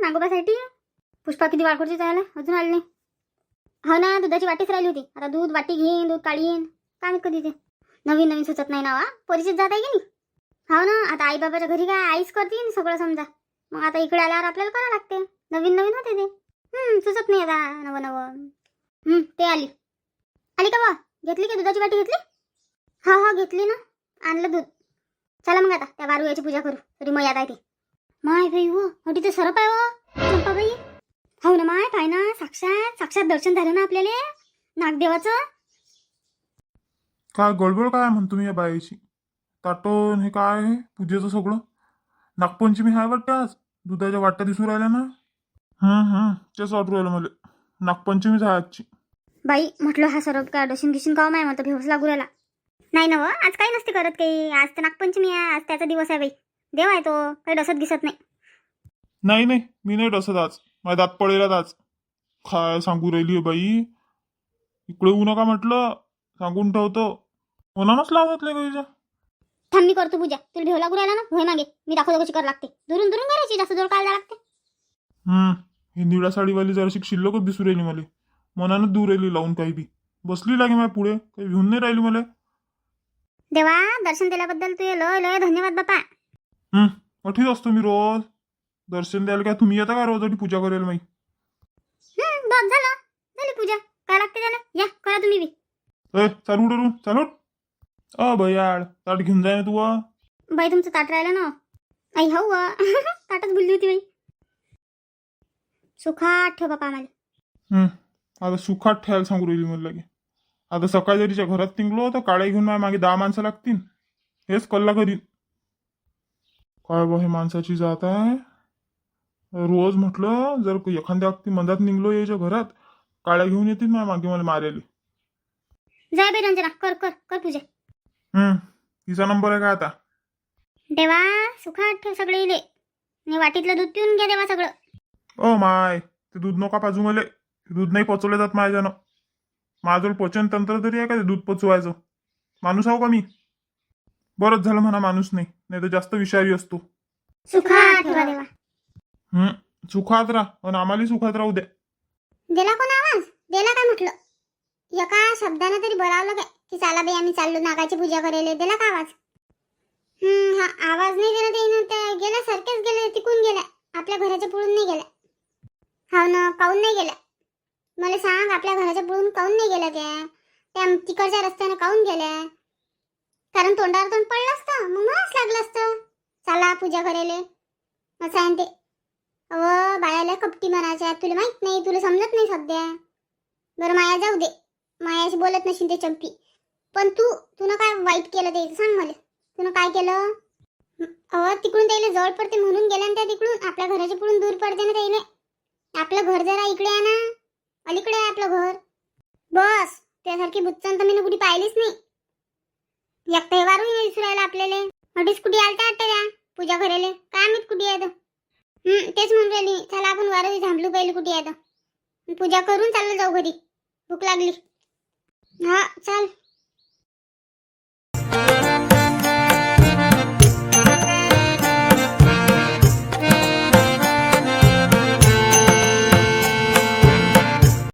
नागोबासाठी. पुष्पा किती वाट करते जायला, अजून आली नाही. हो ना, दुधाची वाटीच राहिली होती. आता दूध वाटी घेईन, दूध काढीन. काय माहित कधी ते नवीन नवीन सुचत नाही ना वा. परिचित जात आहे की नाही. हो ना, आता आई बाबाच्या घरी काय आईच करते सगळं समजा. मग आता इकडे आल्यावर आपल्याला करावं लागते. नवीन नवीन होते ते. सुचत नाही आता नवं नवं. ते आली आली का बा? घेतली का दुधाची वाटी घेतली? हो घेतली ना, आणलं दूध. चला मग आता त्या वारू याची पूजा करू. तरी मग याद आहे ती. माय बाई हो, अटी तर सरप आहे हो चंपाबाई. हो ना माय, पाय ना, साक्षात साक्षात दर्शन झालं ना आपल्याला नागदेवाचं. काय गडबड काय म्हणतो मी या बाईची? ताटण हे काय आहे पूजेचं सगळं? नागपंचमी आहे वाटतं आज. दुधाच्या वाट्या दिसून राहिल्या ना. तेच वाटू राहिलं मला. नागपंचमीच आहे आजची. बाई म्हटलं हा सरप का डशीन गिशीन का माय, म्हणतो भेवस लागू राहिला. नाही ना आज काही नसते करत काही. आज तर नागपंचमी आहे, आज त्याचा दिवस आहे बाई. देव आहे तो, काही डसत दिसत नाही. नाही मी नाही डसत आज. माझ्या दात पडेलात आज. काय सांगू राहिली बाई. इकडे येऊ नका म्हटलं, सांगून ठेवतो. मनानच लावत नाही गाईच्या. थांब मी करतो पूजा. तुला भेव लागू राहिला ना, होय मागे मी दाखवतो कशी करावं लागते. दुरून दुरून करायची, जास्त जोर काढायला लागते. ही निळ्या साडीवाली जराशी शिल्लकच दिसू राहिली मला. मनानच दूर राहिली लावून काही बी. बसली लागे माझ्या पुढे, काही घेऊन नाही राहिली मला. देवा, दर्शन दिल्याबद्दल तुझे लय लय धन्यवाद बापा. अठीच असतो मी रोज. दर्शन द्यायला काय तुम्ही येता का रोज अटी पूजा करायला माही? बस झालं, झाली पूजा. काय लागते त्याला, या करा तुम्ही बी. चालू डरून चालू. भयाड ताट घेऊन जाय ना तू. बाई तुमचं ताट राहिलं ना. आई हो ताटच भुलली होती बाई. सुखात ठेव बापा आम्हाला. आता सुखात ठेवायला सांगू राहिली मला लागे. आता सकाळी जरीच्या घरात निघलो तर काळ्या घेऊन माझ्या मागे 10 माणसं लागतील. हेच कल्ला करीन. काय बा हे माणसाची जात आहे. रोज म्हटलं जर एखाद्या व्यक्ती मधात निघलो याच्या घरात, काळ्या घेऊन येतील माझ्या मागे मला मारायला. जय बाई रंजना, कर कर कर पूजा. तिचा नंबर आहे का आता? देवा सुखात ठेव सगळे इले. मी वाटीतलं दूध पिऊन घ्या देवा सगळं. माय, ते दूध नका पाजू मले. दूध नाही पचवलं जात माझ्यानं. माझं पचन तंत्र तरी आहे का ते दूध पचवायचं? माणूस आहो का मी? बरंच झालं म्हणा माणूस नाही तर जास्त विषारी असतो. सुखात ठेवा देवा. सुखात राहा आणि आम्हाला सुखात राहू द्या. दिला कोण आवाज? दिला काय म्हटलं? एका शब्दानं तरी बोलावलं काय की चला बाई आम्ही चाललो नागाची पूजा करायला? दिला का आवाज? हा आवाज नाही दिला ते गेल्या सारखेच गेले, तिकून गेल्या. आपल्या घराच्या पुढून नाही गेल्या. हो ना, काऊन नाही गेल्या मला सांग. आपल्या घराच्या पुढून काऊन नाही गेल्या त्या तिकडच्या रस्त्याने काऊन गेल्या? कारण तोंडावर तोंड पडलं असतं, मग मलाच लागलं असतं चला पूजा करायला असं आहे ते. बाळाला कपटी म्हणायच्या, तुला माहित नाही, तुला समजत नाही सध्या. बरं माया जाऊ दे, मायाशी बोलत नशील ते चंपी. पण तू काय वाईट केलं ते सांग मला. तुला काय केलं? तिकडून त्याला जवळ पडते म्हणून गेल्या ना त्या तिकडून. आपल्या घराच्या पुढून दूर पडते ना त्याला. आपलं घर जरा इकडे आहे ना, अलीकडे आहे आपलं घर. बस त्यासारखी बुच्चन तर मी कुठे पाहिलीच नाही. एकटे वारून येईल सुरायला आपल्याला. अडीच कुठे आलता वाटतं त्या पूजा करायला. काय माहित कुठे आहे तर. तेच म्हणून राहिली, चला आपण वारू थांबलो पहिले कुठे आहे तर. पूजा करून चाललं जाऊ घरी, भूक लागली. हा चाल.